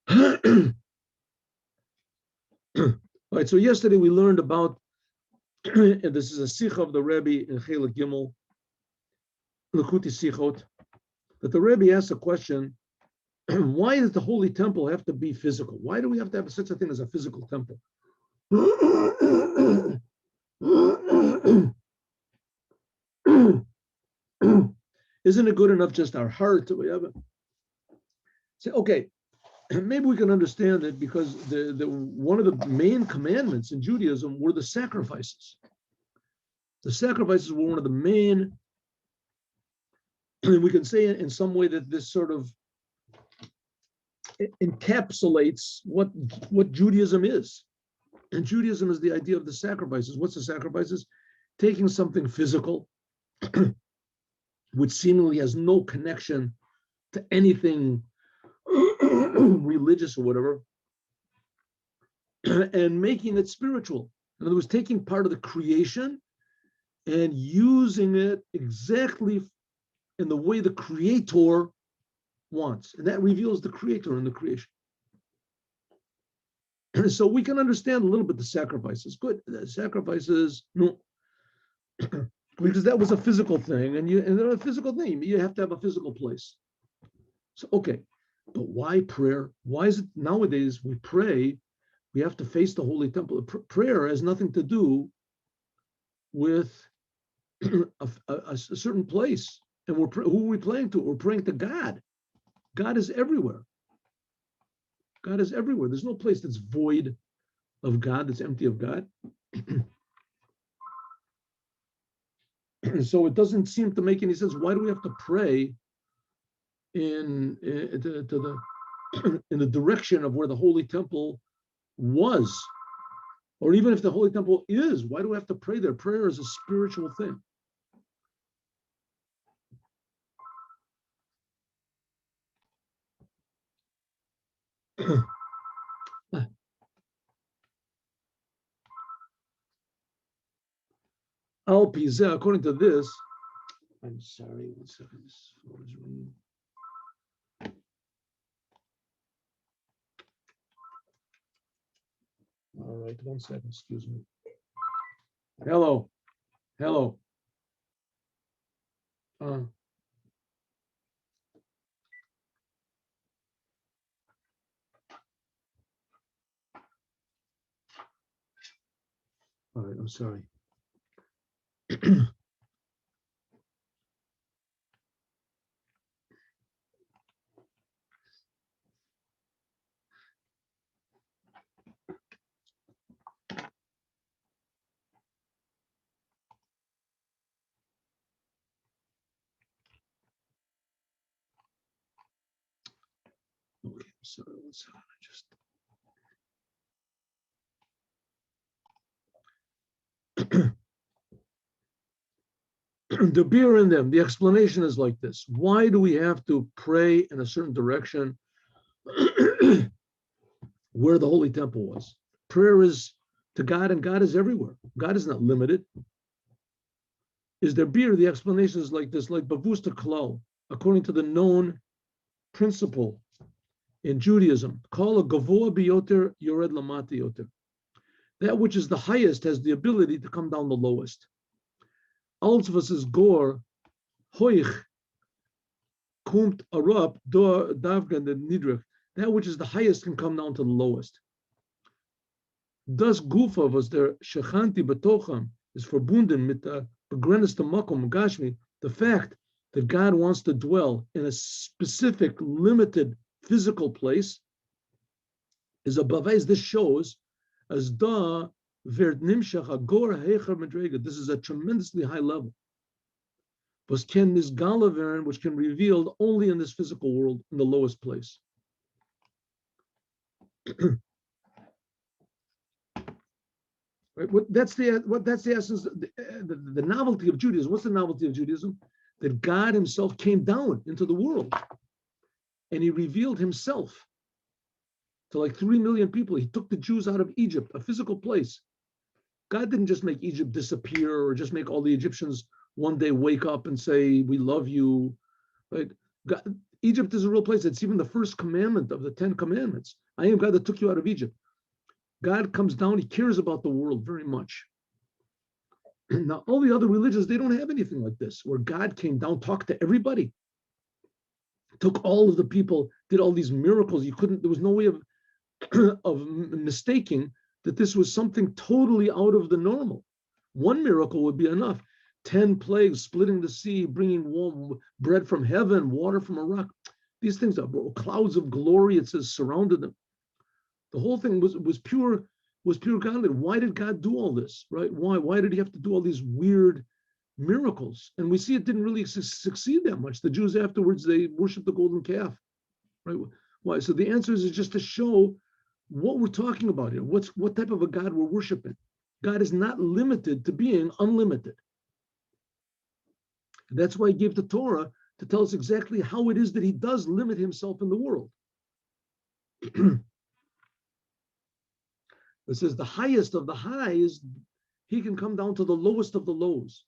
All right, so yesterday we learned about, and this is a sikh of the Rebbe in Chelik Gimel, Likuti Sichot, that the Rebbe asked a question, why does the Holy Temple have to be physical? Why do we have to have such a thing as a physical temple? Isn't it good enough just our heart? We have it. Say, okay, maybe we can understand it because the one of the main commandments in Judaism were the sacrifices. The sacrifices were one of the main, and we can say in some way that this sort of encapsulates what Judaism is. And Judaism is the idea of the sacrifices. What's the sacrifices? Taking something physical, which seemingly has no connection to anything religious or whatever, and making it spiritual. In other words, taking part of the creation and using it exactly in the way the Creator wants. And that reveals the Creator in the creation. So we can understand a little bit the sacrifices. Good. The sacrifices, no. Because that was a physical thing, and a physical thing, you have to have a physical place. So, okay. But why prayer? Why is it nowadays we pray, we have to face the Holy Temple? Prayer has nothing to do with a certain place. And who are we praying to? We're praying to God. God is everywhere. God is everywhere. There's no place that's void of God, that's empty of God. So it doesn't seem to make any sense. Why do we have to pray in the direction of where the Holy Temple was? Or even if the Holy Temple is, why do we have to pray there? Prayer is a spiritual thing. Al Pizeh, according to this, I'm sorry, 1 second, this phone is ringing. All right, 1 second, excuse me. Hello. All right, I'm sorry. Okay, I'm sorry, 1 second, the beer in them, the explanation is like this. Why do we have to pray in a certain direction where the Holy Temple was? Prayer is to God, and God is everywhere. God is not limited. Is there beer? The explanation is like this, like Bavusta Kalal, according to the known principle in Judaism, call a gavoa biyoter yored lamata yoter. That which is the highest has the ability to come down the lowest. Altvas is gor hoich kumt arab dor davgan the nidrich. That which is the highest can come down to the lowest. Das gufa was der shechanti betocham is verbunden mit der begrenzte makom gashmi. The fact that God wants to dwell in a specific, limited physical place is above as this shows as da wird nimshach agor hecher madrega. This is a tremendously high level. Was can this galavern, which can be revealed only in this physical world, in the lowest place. Right? That's the essence, the novelty of Judaism. What's the novelty of Judaism? That God himself came down into the world and he revealed himself to like 3 million people. He took the Jews out of Egypt, a physical place. God didn't just make Egypt disappear or just make all the Egyptians one day wake up and say, we love you. Right? God, Egypt is a real place. It's even the first commandment of the 10 commandments. I am God that took you out of Egypt. God comes down, he cares about the world very much. Now, all the other religions, they don't have anything like this, where God came down, talked to everybody, took all of the people, did all these miracles. There was no way of, of mistaking that this was something totally out of the normal. One miracle would be enough. 10 plagues, splitting the sea, bringing warm bread from heaven, water from a rock. These things are clouds of glory, it says, surrounded them. The whole thing was pure godly. Why did God do all this, right? Why did he have to do all these weird miracles? And we see it didn't really succeed that much. The Jews afterwards, they worshiped the golden calf, right? Why? So the answer is just to show what we're talking about here. What type of a God we're worshiping. God is not limited to being unlimited. And that's why he gave the Torah to tell us exactly how it is that he does limit himself in the world. It says the highest of the highs, he can come down to the lowest of the lows.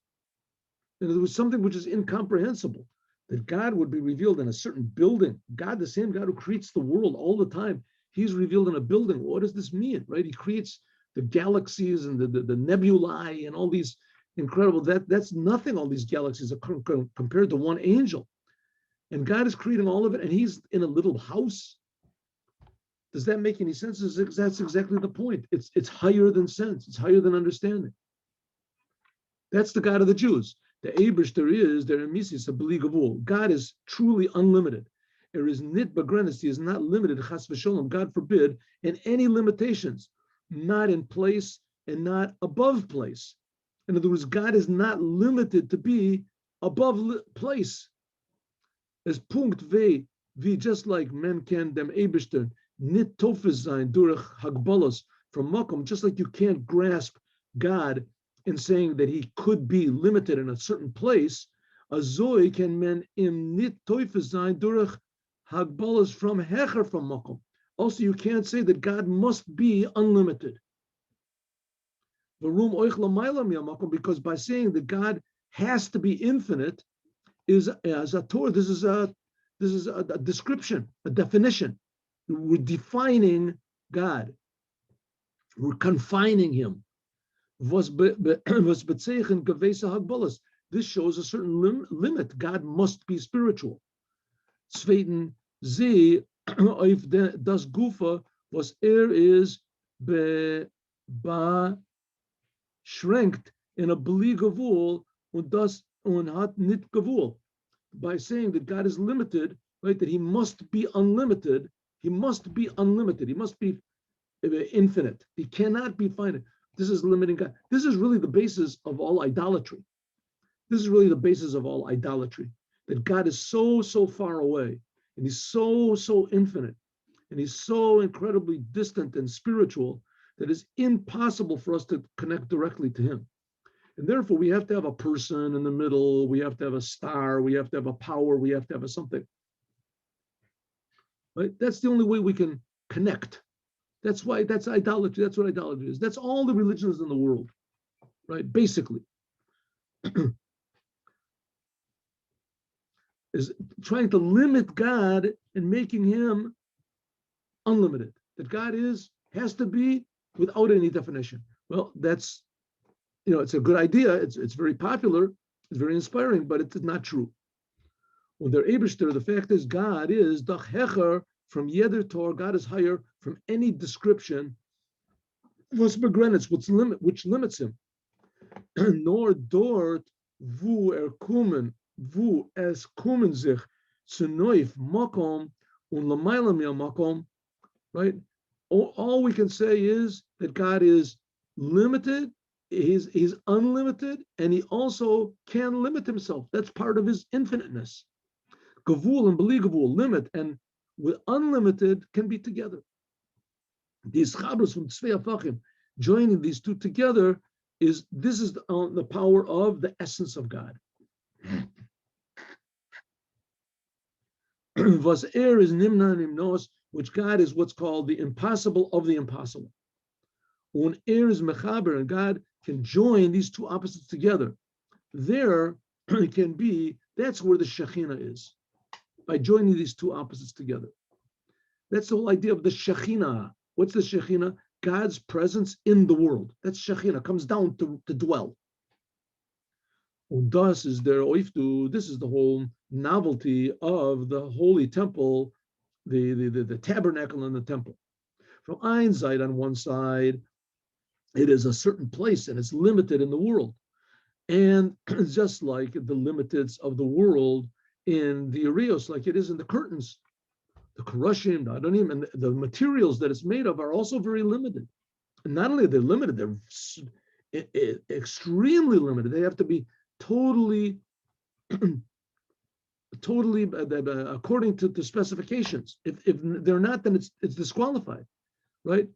And there was something which is incomprehensible, that God would be revealed in a certain building. God, the same God who creates the world all the time, he's revealed in a building. What does this mean, right? He creates the galaxies and the nebulae and all these incredible, that's nothing, all these galaxies are compared to one angel. And God is creating all of it, and he's in a little house. Does that make any sense? That's exactly the point. It's higher than sense. It's higher than understanding. That's the God of the Jews. The Eibishter is their emisis, a beli gavul. God is truly unlimited. There is nit bagrenis. He is not limited. Chas v'sholom, God forbid, in any limitations, not in place and not above place. In other words, God is not limited to be above place. As punkt v, just like men can dem Eibishter, nit tofes sein durch hagbalos from makom, just like you can't grasp God in saying that he could be limited in a certain place, azoi can men im nit tofes sein durch hagbalos from hecher from makom. Also, you can't say that God must be unlimited. Because by saying that God has to be infinite is as a Torah. This is a description, a definition. We're defining God. We're confining him. This shows a certain limit. God must be spiritual. Zweiten, sie auf das Gufa, was is beschränkt in a beli gavul und das hat nit gavul. By saying that God is limited, right? That he must be unlimited. He must be unlimited. He must be infinite. He cannot be finite. This is limiting God. This is really the basis of all idolatry. This is really the basis of all idolatry. That God is so far away, and he's so infinite, and he's so incredibly distant and spiritual that it's impossible for us to connect directly to him. And therefore, we have to have a person in the middle. We have to have a star. We have to have a power. We have to have a something. Right? That's the only way we can connect. That's idolatry. That's what idolatry is. That's all the religions in the world, right? Basically, is trying to limit God and making him unlimited. That God has to be without any definition. Well, that's, it's a good idea. It's very popular. It's very inspiring, but it's not true. When they're Eibishter, the fact is God is dach hecher from yeder Torah. God is higher from any description. Was begrenzt, which limits him. Nor dort vu kumen es kumen sich zu neuf makom und lamayla mi makom. Right. All we can say is that God is limited. He's unlimited, and he also can limit himself. That's part of his infiniteness. Gavul and beli gavul, limit and with unlimited can be together. These chabros from tzvei afachim, joining these two together, this is the power of the essence of God. Was is nimna nimnos, which God is what's called the impossible of the impossible. When is mechaber, and God can join these two opposites together. There can be, that's where the Shekhinah is. by joining these two opposites together. That's the whole idea of the Shekhinah. What's the Shekhinah? God's presence in the world. That's Shekhinah, comes down to dwell. This is the whole novelty of the holy temple, the tabernacle and the temple. From Ein Zayt on one side, it is a certain place and it's limited in the world. And just like the limiteds of the world in the Arios, like it is in the curtains, the Karushim, the Adonim, and the materials that it's made of are also very limited. And not only are they limited, they're extremely limited. They have to be totally according to the specifications. If they're not, then it's disqualified, right?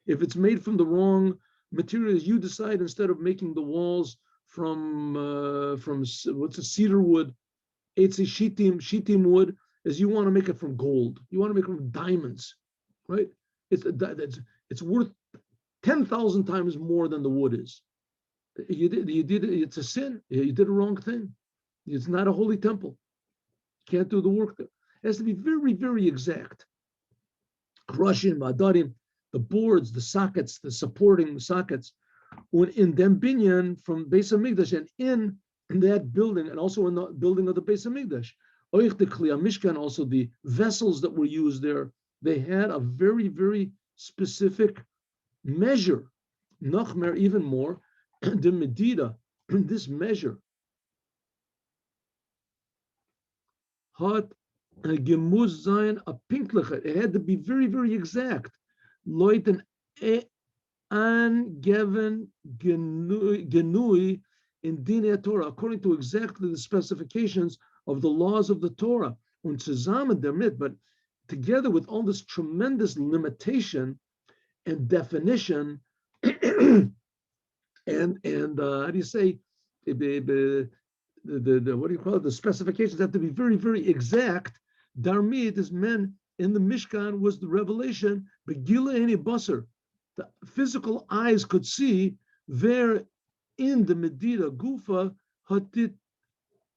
If it's made from the wrong materials, you decide instead of making the walls from what's a cedar wood, it's a shittim wood, is you want to make it from gold. You want to make it from diamonds, right? It's worth 10,000 times more than the wood is. You did it's a sin. You did a wrong thing. It's not a holy temple. You can't do the work there. It has to be very, very exact. Crushing, madarim, the boards, the sockets, the supporting sockets, in them binyan from Beis Hamikdash, and in that building, and also in the building of the Beis Hamikdash. Oich the Kliya Mishkan, also the vessels that were used there, they had a very, very specific measure. Nachmer, even more, the Medida, this measure. Hat gemuz zayin a pinkliche. It had to be very, very exact. Leuten angeven genui in Dinei Torah, according to exactly the specifications of the laws of the Torah. Und zusammen damit, but together with all this tremendous limitation and definition, and how do you say, the what do you call it? The specifications have to be very, very exact. Darmid is men in the Mishkan was the revelation, Begila any basar. The physical eyes could see there in the Medida Gufa Hatit,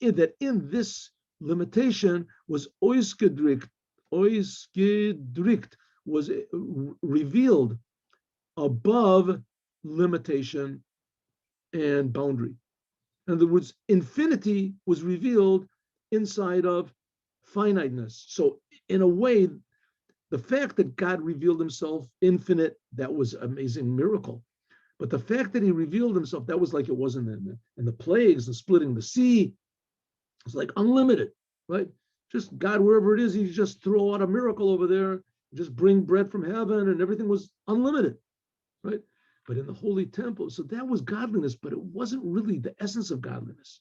that in this limitation was oisgedrikt, was revealed above limitation and boundary. In other words, infinity was revealed inside of finiteness. So in a way, the fact that God revealed himself infinite, that was an amazing miracle. But the fact that he revealed himself, that was like it wasn't in the plagues, the splitting the sea. It's like unlimited, right? Just God, wherever it is, he just throw out a miracle over there, just bring bread from heaven, and everything was unlimited, right? But in the holy temple, so that was godliness, but it wasn't really the essence of godliness.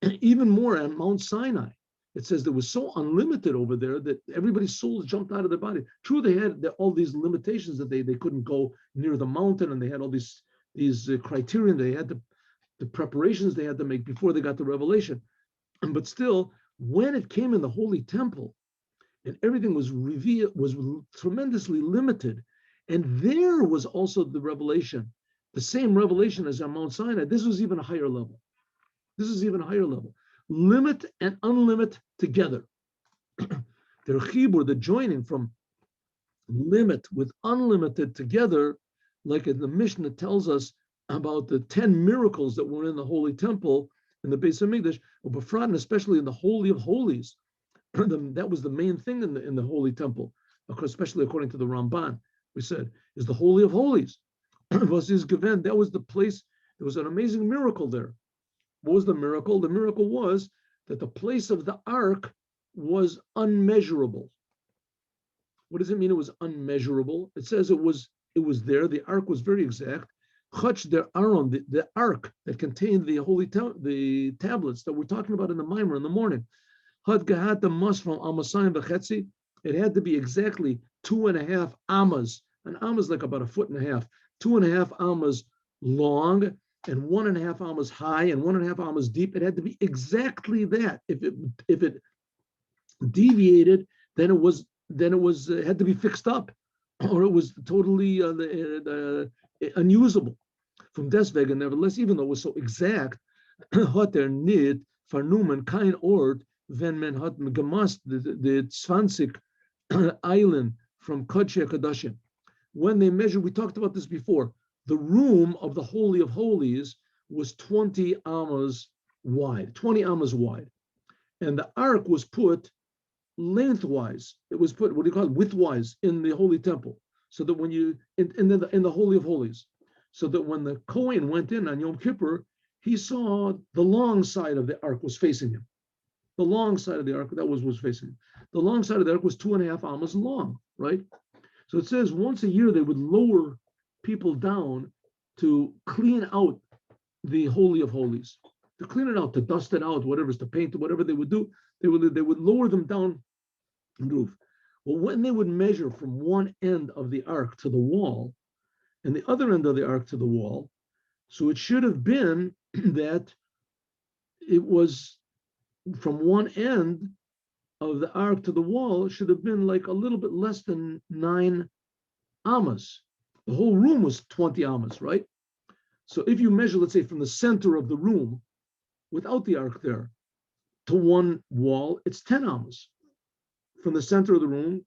And even more on Mount Sinai, it says there was so unlimited over there that everybody's souls jumped out of their body. True, they had all these limitations that they couldn't go near the mountain, and they had all these criterion. They had the preparations they had to make before they got the revelation. But still, when it came in the holy temple, and everything was revealed, was tremendously limited, and there was also the revelation, the same revelation as on Mount Sinai. This was even a higher level. This is even a higher level. Limit and unlimit together. Their chibur, the joining from limit with unlimited together, like in the Mishnah tells us about the 10 miracles that were in the holy temple in the Beis Hamikdash, and especially in the Holy of Holies. That was the main thing in the holy temple, especially according to the Ramban. We said is the Holy of Holies. That was the place. There was an amazing miracle there. What was the miracle? The miracle was that the place of the ark was unmeasurable. What does it mean it was unmeasurable? It says it was there. The ark was very exact. Chach der Aaron, the ark that contained the holy the tablets that we're talking about in the Mimer in the morning. Had gahat the mas from amasayim v'chetzi. It had to be exactly 2.5 amas. An amma is like about 1.5 feet. 2.5 amas long and 1.5 amas high and 1.5 amas deep. It had to be exactly that. If it deviated, then it had to be fixed up, or it was totally unusable. From deswegen, nevertheless, even though it was so exact, hat nid farnumen kein Ort when men hat gemast the 20 island from Kodesh Kodashim. When they measured, we talked about this before, the room of the Holy of Holies was 20 amas wide, 20 amas wide. And the ark was put lengthwise. It was put, what do you call it, widthwise in the Holy Temple. So that when you, in the Holy of Holies, so that when the Kohen went in on Yom Kippur, he saw the long side of the ark was facing him. The long side of the ark, that was facing him. The long side of the ark was 2.5 amas long, right? So it says once a year they would lower people down to clean out the Holy of Holies, to clean it out, to dust it out, whatever, to paint it, whatever they would do, they would lower them down the roof. Well, when they would measure from one end of the ark to the wall and the other end of the ark to the wall, so it should have been that it was from one end of the ark to the wall, it should have been like a little bit less than 9 amas. The whole room was 20 amas, right? So if you measure, let's say, from the center of the room without the ark there to one wall, it's 10 amas. From the center of the room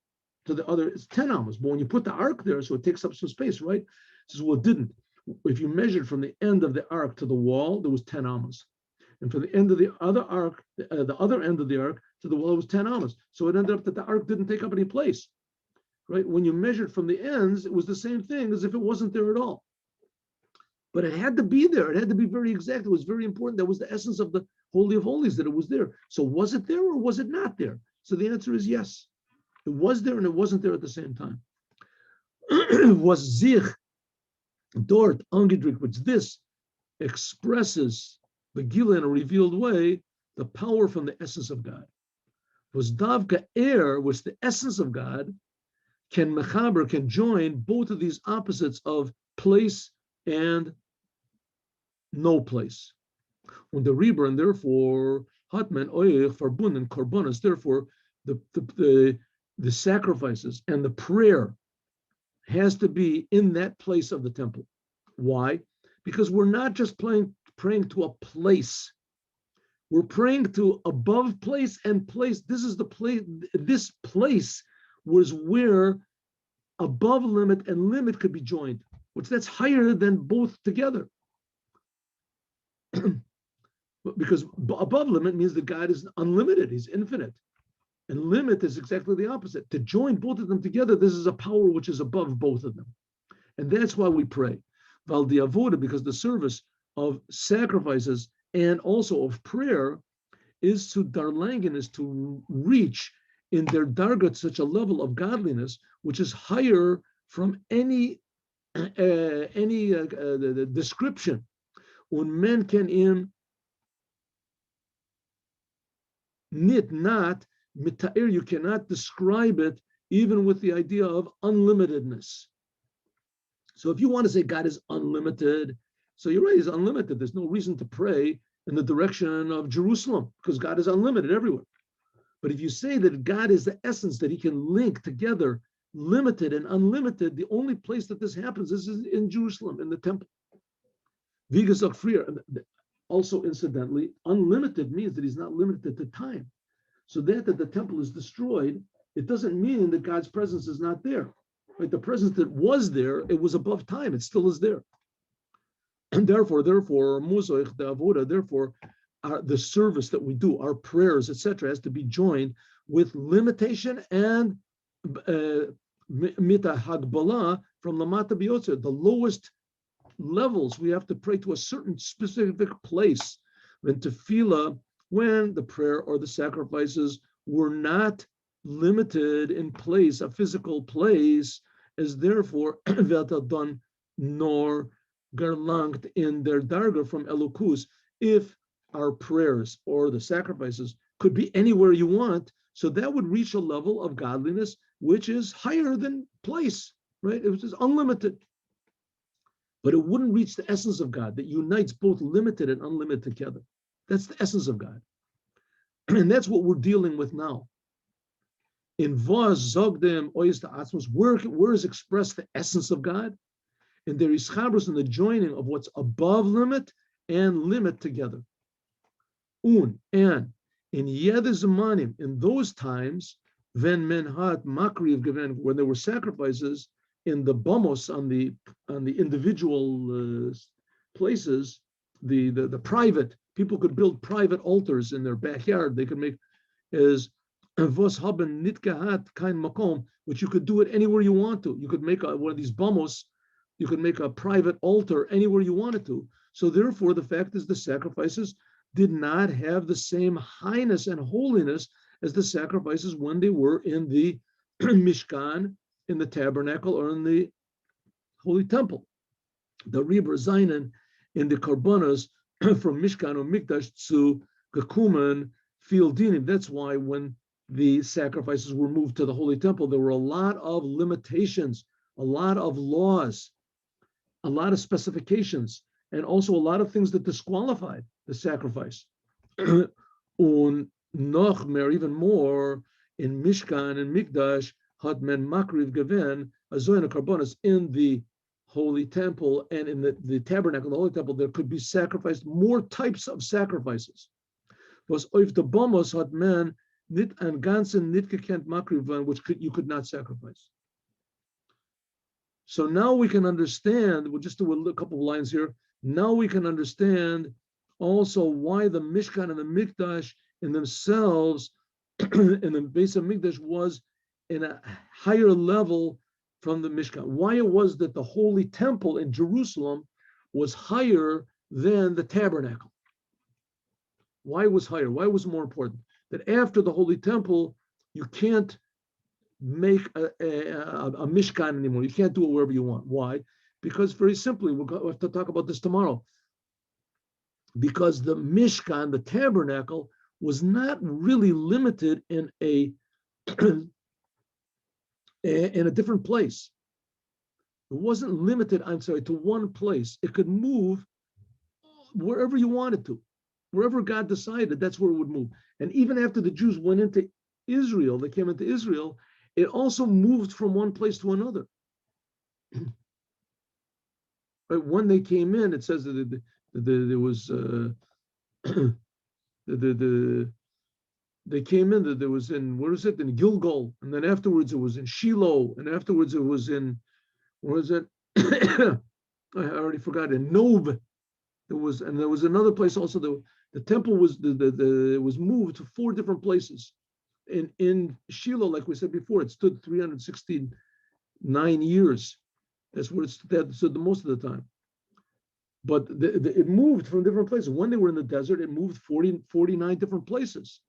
to the other, it's 10 amas. But when you put the ark there, so it takes up some space, right? It says, well, it didn't. If you measured from the end of the ark to the wall, there was 10 amas. And from the end of the other ark, the other end of the ark to the wall was 10 amas. So it ended up that the ark didn't take up any place, right? When you measured from the ends, it was the same thing as if it wasn't there at all. But it had to be there. It had to be very exact. It was very important. That was the essence of the Holy of Holies, that it was there. So was it there or was it not there? So the answer is yes. It was there and it wasn't there at the same time. Was sich dort angedrückt, which this expresses the Gila in a revealed way, the power from the essence of God. Was davka air, which the essence of God can mechaber, can join both of these opposites of place and no place. Und the Reber, and therefore Hatman oich verbunden korbanos, therefore the sacrifices and the prayer has to be in that place of the temple. Why? Because we're not just praying to a place. We're praying to above place and place. This is the place. This place was where above limit and limit could be joined, which that's higher than both together. Because above limit means that God is unlimited, he's infinite. And limit is exactly the opposite. To join both of them together, this is a power which is above both of them. And that's why we pray. Val di avoda, because the service of sacrifices and also of prayer is to darlangen, is to reach in their darga such a level of godliness which is higher from any description. When men can in nit not mitair, you cannot describe it even with the idea of unlimitedness. So if you want to say God is unlimited, so you're right, he's unlimited. There's no reason to pray in the direction of Jerusalem because God is unlimited everywhere. But if you say that God is the essence, that he can link together limited and unlimited, the only place that this happens is in Jerusalem, in the temple. Vigasok freer. Also, incidentally, unlimited means that he's not limited to time. So that the temple is destroyed, it doesn't mean that God's presence is not there. Right? The presence that was there, it was above time. It still is there. And therefore, the service that we do, our prayers, etc., has to be joined with limitation and mita hagbala from lamata biyotzer, the lowest levels. We have to pray to a certain specific place. When tefillah, when the prayer or the sacrifices were not limited in place, a physical place, is therefore done nor gerlangt in their darga from elokus. If our prayers or the sacrifices could be anywhere you want, so that would reach a level of godliness which is higher than place, right? It was just unlimited. But it wouldn't reach the essence of God that unites both limited and unlimited together. That's the essence of God. And that's what we're dealing with now. In Vaz Zogdem Oyes the Atmos, where is expressed the essence of God? And there is chabros in the joining of what's above limit and limit together. And In Yedizmanim, in those times, when menhat makriv given, when there were sacrifices in the bamos on the individual places, the private people could build private altars in their backyard. They could make is vos haben nit gehat kein makom, which you could do it anywhere you want to. You could make one of these bamos. You could make a private altar anywhere you wanted to. So therefore, the fact is the sacrifices did not have the same highness and holiness as the sacrifices when they were in the Mishkan, in the tabernacle, or in the Holy Temple. The Riber Zainen in the Karbanas from Mishkan or Mikdash to Gekumen Fil Dinim. That's why when the sacrifices were moved to the Holy Temple, there were a lot of limitations, a lot of laws, a lot of specifications, and also a lot of things that disqualified the sacrifice. Und noch mehr, even more, in Mishkan and Mikdash, had men makriv geven, azoyna karbonas, in the Holy Temple and in the tabernacle, the Holy Temple, there could be sacrificed more types of sacrifices. Was oif the bomos had men nit an ganzen nit gekent makriv, which you could not sacrifice. So now we can understand, we'll just do a couple of lines here. Now we can understand also why the Mishkan and the Mikdash in themselves, in the base of Mikdash, was in a higher level from the Mishkan. Why it was that the Holy Temple in Jerusalem was higher than the tabernacle. Why it was higher? Why it was more important? That after the Holy Temple, you can't make a Mishkan anymore. You can't do it wherever you want. Why? Because very simply, we'll have to talk about this tomorrow. Because the Mishkan, the tabernacle, was not really limited in a different place. It wasn't limited, to one place. It could move wherever you wanted to. Wherever God decided, that's where it would move. And even after the Jews went into Israel, they came into Israel, it also moved from one place to another. But when they came in, it says that there was they came in, that there was in, where is it, in Gilgal, and then afterwards it was in Shiloh, and afterwards it was in, where is it? I already forgot, in Nob. There was another place also. The temple was it was moved to 4 different places. In Shiloh, like we said before, it stood 369 years. That's where it stood the most of the time. But it moved from different places. When they were in the desert, it moved 49 different places.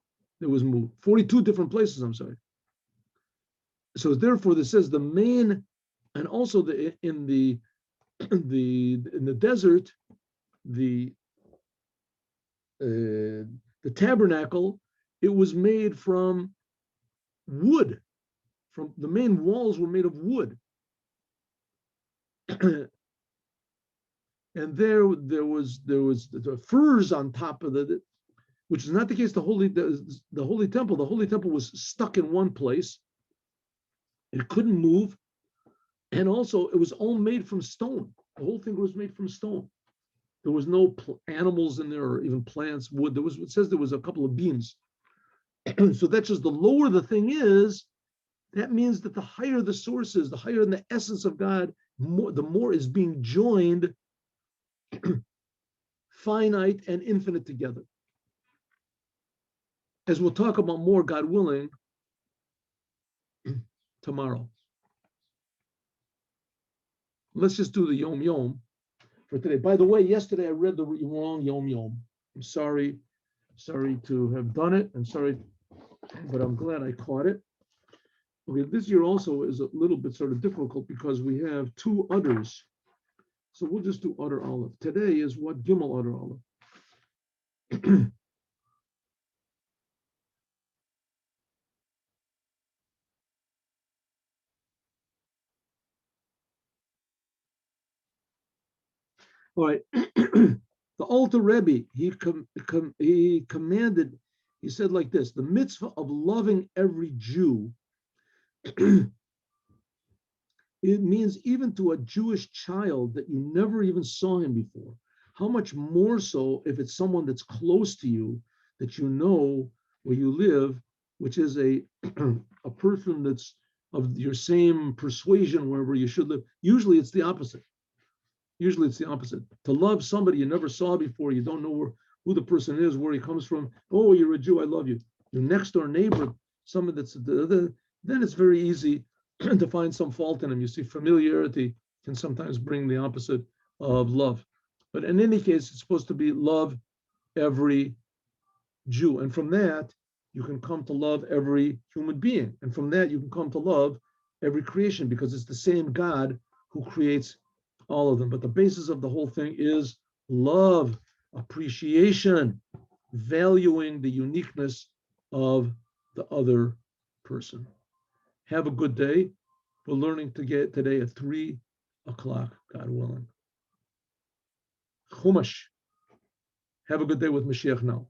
It was moved 42 different places. I'm sorry. So therefore, this says the main, and also in the desert, the tabernacle, it was made from wood. From the main walls were made of wood. And there was the furs on top of it, which is not the case. The Holy Temple. The Holy Temple was stuck in one place. It couldn't move, and also it was all made from stone. The whole thing was made from stone. There was no animals in there or even plants, wood. It says there was a couple of beams. So that's just, the lower the thing is, that means that the higher the source is, the higher in the essence of God, the more is being joined finite and infinite together. As we'll talk about more, God willing, tomorrow. Let's just do the Yom Yom for today. By the way, yesterday I read the wrong Yom Yom. I'm sorry to have done it. I'm sorry, but I'm glad I caught it. Okay, this year also is a little bit sort of difficult because we have 2 udders. So we'll just do Udder Aleph. Today is what? Gimel Udder Aleph. All right. The Alter Rebbe, he commanded, he said like this: the mitzvah of loving every Jew, it means even to a Jewish child that you never even saw him before. How much more so if it's someone that's close to you, that you know where you live, which is a a person that's of your same persuasion wherever you should live. Usually it's the opposite. Usually it's the opposite. To love somebody you never saw before, you don't know who the person is, where he comes from. Oh, you're a Jew, I love you. Your next door neighbor, someone that's then it's very easy to find some fault in him. You see, familiarity can sometimes bring the opposite of love. But in any case, it's supposed to be love every Jew. And from that, you can come to love every human being. And from that, you can come to love every creation because it's the same God who creates all of them. But the basis of the whole thing is love, appreciation, valuing the uniqueness of the other person. Have a good day. We're learning to get today at 3 o'clock, God willing. Chumash. Have a good day with Mashiach now.